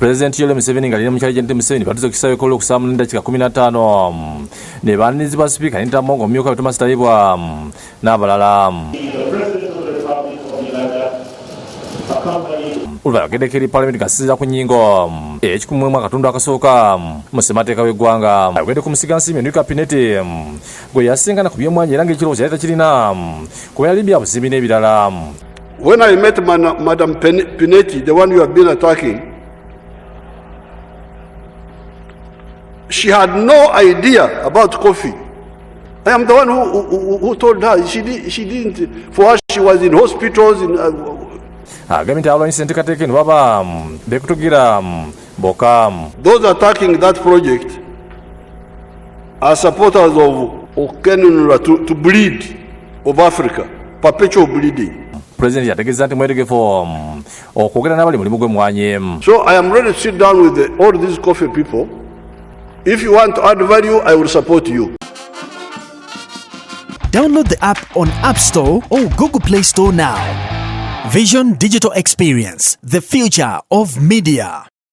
President Yoweri Museveni nga alina mukyala Janet Museveni batuze kisawe kolo kusamu nenda chika 15 ne banizibwa speaker nita mongo myuka Thomas Talibwa n'abalala. Ulva gedekeri parliament kasiza ku nyingo ekikumwe mwaka katundu akasooka musemateeka w'eggwanga agende ku musigansi new cabinet gwe yasingana ku by'omwanya era ng'ekirowoozo yali takirina kuba yalimbya busimbi n'ebirala. When I met Madam Pinetti, the one you have been attacking, she had no idea about coffee. I am the one who told her. She didn't. For her, she was in hospitals. Those attacking that project are supporters of Kenunura to bleed of Africa, perpetual bleeding. President yategeza nti mwetegefu okwogera n'abali mulimu gw'emmwanyi. So I am ready to sit down with all these coffee people. If you want to add value, I will support you. Download the app on App Store or Google Play Store now. Vision Digital Experience, the future of media.